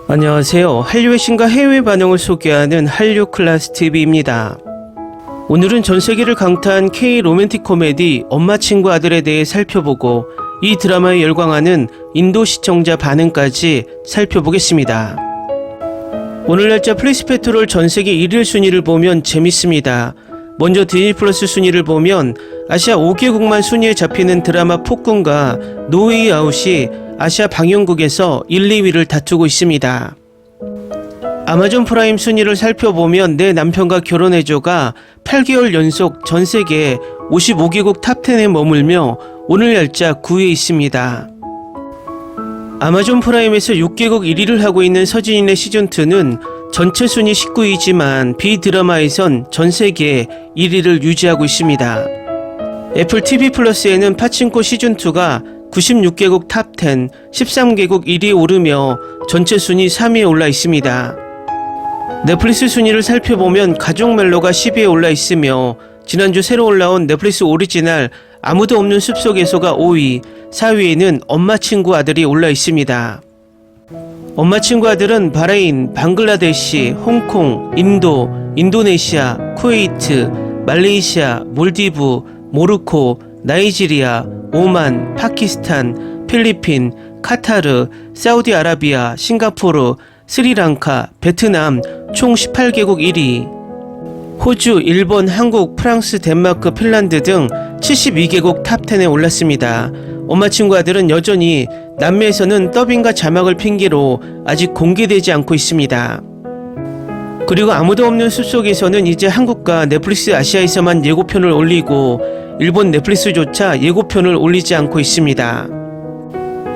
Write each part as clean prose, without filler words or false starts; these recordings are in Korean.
안녕하세요. 한류의 신과 해외 반응을 소개하는 한류 클래스 TV입니다. 오늘은 전 세계를 강타한 K 로맨틱 코미디 엄마 친구 아들에 대해 살펴보고 이 드라마에 열광하는 인도 시청자 반응까지 살펴보겠습니다. 오늘 날짜 플리스 페트롤 전 세계 1일 순위를 보면 재밌습니다. 먼저 디즈니 플러스 순위를 보면 아시아 5개국만 순위에 잡히는 드라마 폭군과 노웨이 아웃이 아시아 방영국에서 1, 2위를 다투고 있습니다. 아마존 프라임 순위를 살펴보면 내 남편과 결혼해줘가 8개월 연속 전세계 55개국 탑10에 머물며 오늘 날짜 9위에 있습니다. 아마존 프라임에서 6개국 1위를 하고 있는 서진인의 시즌2는 전체 순위 19위지만 B드라마에선 전세계 1위를 유지하고 있습니다. 애플 TV 플러스에는 파친코 시즌2가 96개국 탑10, 13개국 1위에 오르며 전체 순위 3위에 올라 있습니다. 넷플릭스 순위를 살펴보면 가족 멜로가 10위에 올라 있으며 지난주 새로 올라온 넷플릭스 오리지널 아무도 없는 숲속에서가 5위, 4위에는 엄마 친구 아들이 올라 있습니다. 엄마 친구 아들은 바레인, 방글라데시, 홍콩, 인도, 인도네시아, 쿠웨이트, 말레이시아, 몰디브, 모로코, 나이지리아, 오만, 파키스탄, 필리핀, 카타르, 사우디아라비아, 싱가포르, 스리랑카, 베트남 총 18개국 1위, 호주, 일본, 한국, 프랑스, 덴마크, 핀란드 등 72개국 탑10에 올랐습니다. 엄마 친구 아들은 여전히 남미에서는 더빙과 자막을 핑계로 아직 공개되지 않고 있습니다. 그리고 아무도 없는 숲속에서는 이제 한국과 넷플릭스 아시아에서만 예고편을 올리고 일본 넷플릭스조차 예고편을 올리지 않고 있습니다.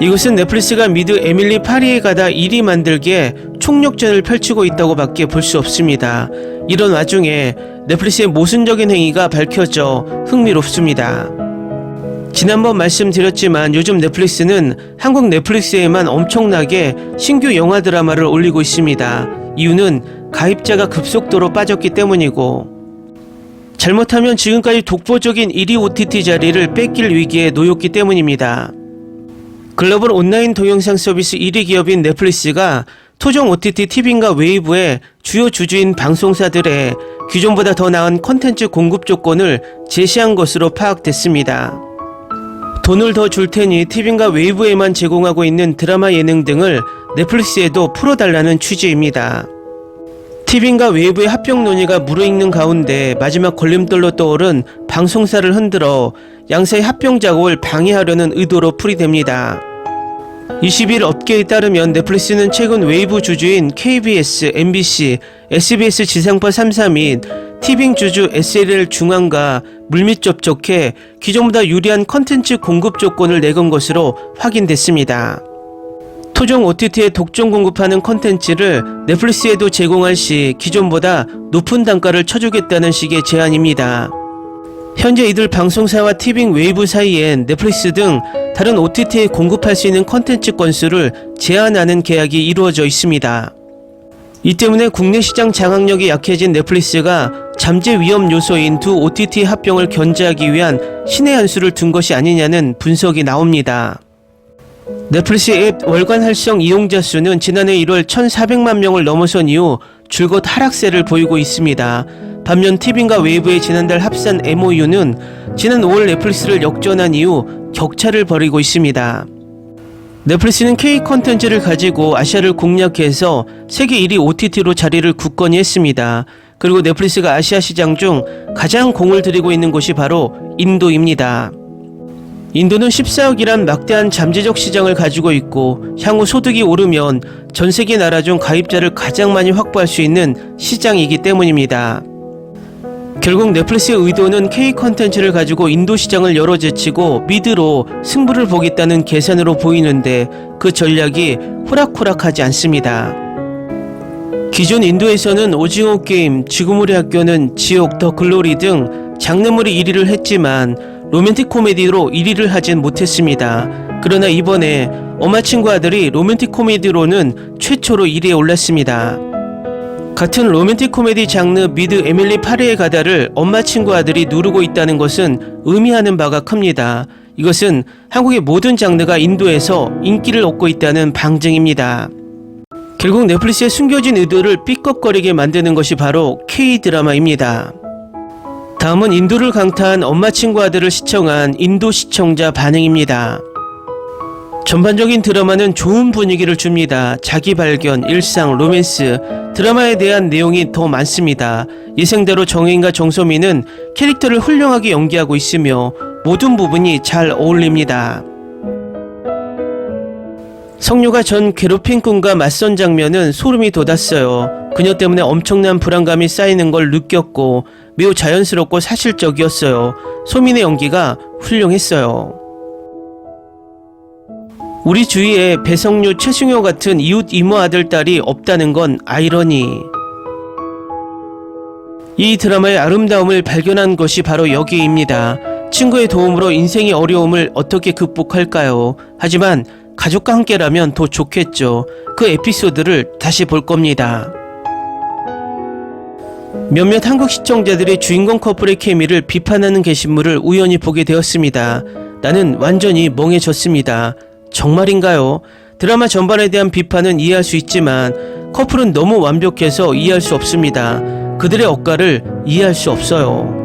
이것은 넷플릭스가 미드 에밀리 파리에 가다 1위 만들기에 총력전을 펼치고 있다고 밖에 볼 수 없습니다. 이런 와중에 넷플릭스의 모순적인 행위가 밝혀져 흥미롭습니다. 지난번 말씀드렸지만 요즘 넷플릭스는 한국 넷플릭스에만 엄청나게 신규 영화 드라마를 올리고 있습니다. 이유는 가입자가 급속도로 빠졌기 때문이고, 잘못하면 지금까지 독보적인 1위 OTT 자리를 뺏길 위기에 놓였기 때문입니다. 글로벌 온라인 동영상 서비스 1위 기업인 넷플릭스가 토종 OTT 티빙과 웨이브의 주요 주주인 방송사들의 기존보다 더 나은 콘텐츠 공급 조건을 제시한 것으로 파악됐습니다. 돈을 더 줄 테니 티빙과 웨이브에만 제공하고 있는 드라마 예능 등을 넷플릭스에도 풀어달라는 취지입니다. 티빙과 웨이브의 합병 논의가 무르익는 가운데 마지막 걸림돌로 떠오른 방송사를 흔들어 양사의 합병 작업을 방해하려는 의도로 풀이됩니다. 20일 업계에 따르면 넷플릭스는 최근 웨이브 주주인 KBS, MBC, SBS 지상파 3사 및 티빙 주주 SLL 중앙과 물밑 접촉해 기존보다 유리한 컨텐츠 공급 조건을 내건 것으로 확인됐습니다. 토종 OTT에 독점 공급하는 콘텐츠를 넷플릭스에도 제공할 시 기존보다 높은 단가를 쳐주겠다는 식의 제안입니다. 현재 이들 방송사와 티빙 웨이브 사이엔 넷플릭스 등 다른 OTT에 공급할 수 있는 콘텐츠 건수를 제한하는 계약이 이루어져 있습니다. 이 때문에 국내 시장 장악력이 약해진 넷플릭스가 잠재 위험 요소인 두 OTT 합병을 견제하기 위한 신의 한 수를 둔 것이 아니냐는 분석이 나옵니다. 넷플릭스 앱 월간 활성 이용자 수는 지난해 1월 1,400만 명을 넘어선 이후 줄곧 하락세를 보이고 있습니다. 반면 티빙과 웨이브의 지난달 합산 MOU는 지난 5월 넷플릭스를 역전한 이후 격차를 벌이고 있습니다. 넷플릭스는 K 콘텐츠를 가지고 아시아를 공략해서 세계 1위 OTT로 자리를 굳건히 했습니다. 그리고 넷플릭스가 아시아 시장 중 가장 공을 들이고 있는 곳이 바로 인도입니다. 인도는 14억이란 막대한 잠재적 시장을 가지고 있고 향후 소득이 오르면 전 세계 나라 중 가입자를 가장 많이 확보할 수 있는 시장이기 때문입니다. 결국 넷플릭스의 의도는 K 컨텐츠를 가지고 인도 시장을 열어제치고 미드로 승부를 보겠다는 계산으로 보이는데 그 전략이 호락호락하지 않습니다. 기존 인도에서는 오징어 게임, 지금 우리 학교는 지옥, 더 글로리 등 장르물이 1위를 했지만 로맨틱 코미디로 1위를 하진 못했습니다. 그러나 이번에 엄마 친구 아들이 로맨틱 코미디로는 최초로 1위에 올랐습니다. 같은 로맨틱 코미디 장르 미드 에밀리 파리에 가다를 엄마 친구 아들이 누르고 있다는 것은 의미하는 바가 큽니다. 이것은 한국의 모든 장르가 인도에서 인기를 얻고 있다는 방증입니다. 결국 넷플릭스의 숨겨진 의도를 삐걱거리게 만드는 것이 바로 K-드라마입니다. 다음은 인도를 강타한 엄마 친구 아들을 시청한 인도 시청자 반응입니다. 전반적인 드라마는 좋은 분위기를 줍니다. 자기 발견, 일상, 로맨스, 드라마에 대한 내용이 더 많습니다. 예상대로 정혜인과 정소민은 캐릭터를 훌륭하게 연기하고 있으며 모든 부분이 잘 어울립니다. 성유가 전 괴롭힌 꿈과 맞선 장면은 소름이 돋았어요. 그녀 때문에 엄청난 불안감이 쌓이는 걸 느꼈고 매우 자연스럽고 사실적이었어요. 소민의 연기가 훌륭했어요. 우리 주위에 배성유, 최승효 같은 이웃 이모 아들 딸이 없다는 건 아이러니. 이 드라마의 아름다움을 발견한 것이 바로 여기입니다. 친구의 도움으로 인생의 어려움을 어떻게 극복할까요? 하지만 가족과 함께라면 더 좋겠죠. 그 에피소드를 다시 볼 겁니다. 몇몇 한국 시청자들이 주인공 커플의 케미를 비판하는 게시물을 우연히 보게 되었습니다. 나는 완전히 멍해졌습니다. 정말인가요? 드라마 전반에 대한 비판은 이해할 수 있지만 커플은 너무 완벽해서 이해할 수 없습니다. 그들의 억가를 이해할 수 없어요.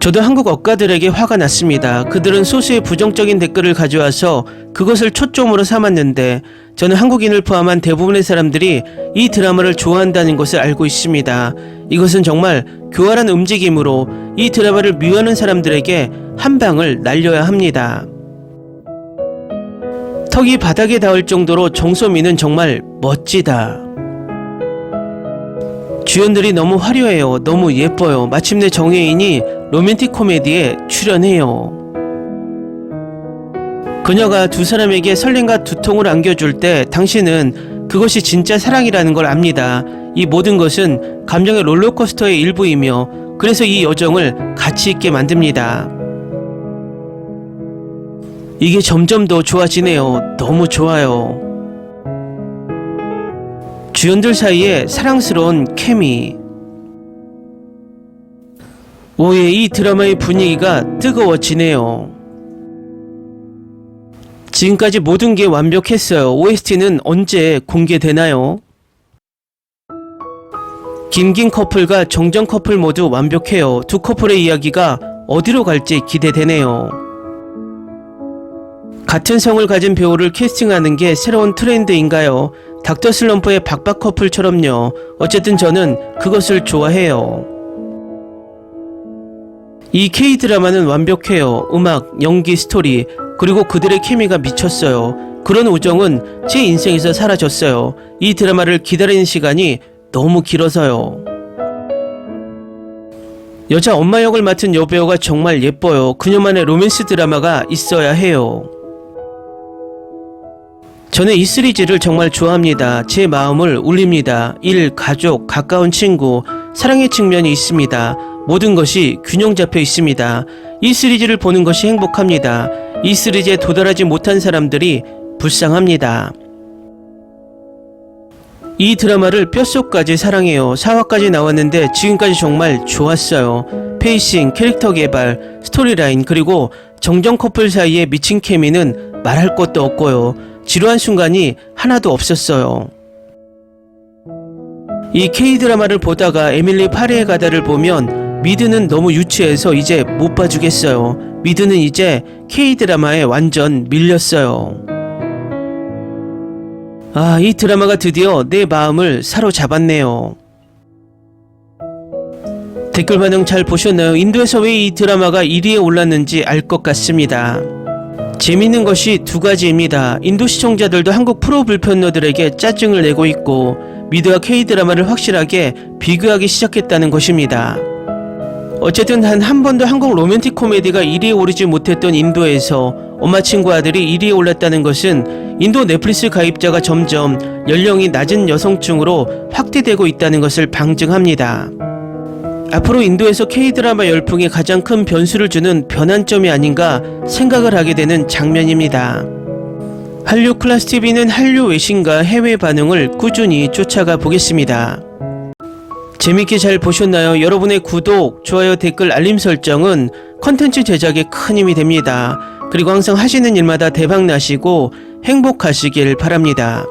저도 한국 억가들에게 화가 났습니다. 그들은 소수의 부정적인 댓글을 가져와서 그것을 초점으로 삼았는데 저는 한국인을 포함한 대부분의 사람들이 이 드라마를 좋아한다는 것을 알고 있습니다. 이것은 정말 교활한 움직임으로 이 드라마를 미워하는 사람들에게 한 방을 날려야 합니다. 턱이 바닥에 닿을 정도로 정소민은 정말 멋지다. 주연들이 너무 화려해요. 너무 예뻐요. 마침내 정혜인이 로맨틱 코미디에 출연해요. 그녀가 두 사람에게 설렘과 두통을 안겨줄 때 당신은 그것이 진짜 사랑이라는 걸 압니다. 이 모든 것은 감정의 롤러코스터의 일부이며 그래서 이 여정을 가치 있게 만듭니다. 이게 점점 더 좋아지네요. 너무 좋아요. 주연들 사이에 사랑스러운 케미. 오해 이 드라마의 분위기가 뜨거워지네요. 지금까지 모든 게 완벽했어요. OST는 언제 공개되나요? 김긴 커플과 정정 커플 모두 완벽해요. 두 커플의 이야기가 어디로 갈지 기대되네요. 같은 성을 가진 배우를 캐스팅하는 게 새로운 트렌드인가요? 닥터 슬럼프의 박박 커플처럼요. 어쨌든 저는 그것을 좋아해요. 이 K-드라마는 완벽해요. 음악, 연기, 스토리, 그리고 그들의 케미가 미쳤어요. 그런 우정은 제 인생에서 사라졌어요. 이 드라마를 기다리는 시간이 너무 길어서요. 여자 엄마 역을 맡은 여배우가 정말 예뻐요. 그녀만의 로맨스 드라마가 있어야 해요. 저는 이 시리즈를 정말 좋아합니다. 제 마음을 울립니다. 일, 가족, 가까운 친구, 사랑의 측면이 있습니다. 모든 것이 균형 잡혀 있습니다. 이 시리즈를 보는 것이 행복합니다. 이 시리즈에 도달하지 못한 사람들이 불쌍합니다. 이 드라마를 뼛속까지 사랑해요. 4화까지 나왔는데 지금까지 정말 좋았어요. 페이싱, 캐릭터 개발, 스토리라인, 그리고 정정 커플 사이의 미친 케미는 말할 것도 없고요. 지루한 순간이 하나도 없었어요. 이 K-드라마를 보다가 에밀리 파리에 가다를 보면 미드는 너무 유치해서 이제 못 봐주겠어요. 미드는 이제 K-드라마에 완전 밀렸어요. 아, 이 드라마가 드디어 내 마음을 사로잡았네요. 댓글 반응 잘 보셨나요? 인도에서 왜 이 드라마가 1위에 올랐는지 알 것 같습니다. 재밌는 것이 두 가지입니다. 인도 시청자들도 한국 프로 불편러들에게 짜증을 내고 있고 미드와 K-드라마를 확실하게 비교하기 시작했다는 것입니다. 어쨌든 한 번도 한국 로맨틱 코미디가 1위에 오르지 못했던 인도에서 엄마 친구 아들이 1위에 올랐다는 것은 인도 넷플릭스 가입자가 점점 연령이 낮은 여성층으로 확대되고 있다는 것을 방증합니다. 앞으로 인도에서 K-드라마 열풍에 가장 큰 변수를 주는 변환점이 아닌가 생각을 하게 되는 장면입니다. 한류 클래스TV는 한류 외신과 해외 반응을 꾸준히 쫓아가 보겠습니다. 재밌게 잘 보셨나요? 여러분의 구독, 좋아요, 댓글, 알림 설정은 컨텐츠 제작에 큰 힘이 됩니다. 그리고 항상 하시는 일마다 대박 나시고 행복하시길 바랍니다.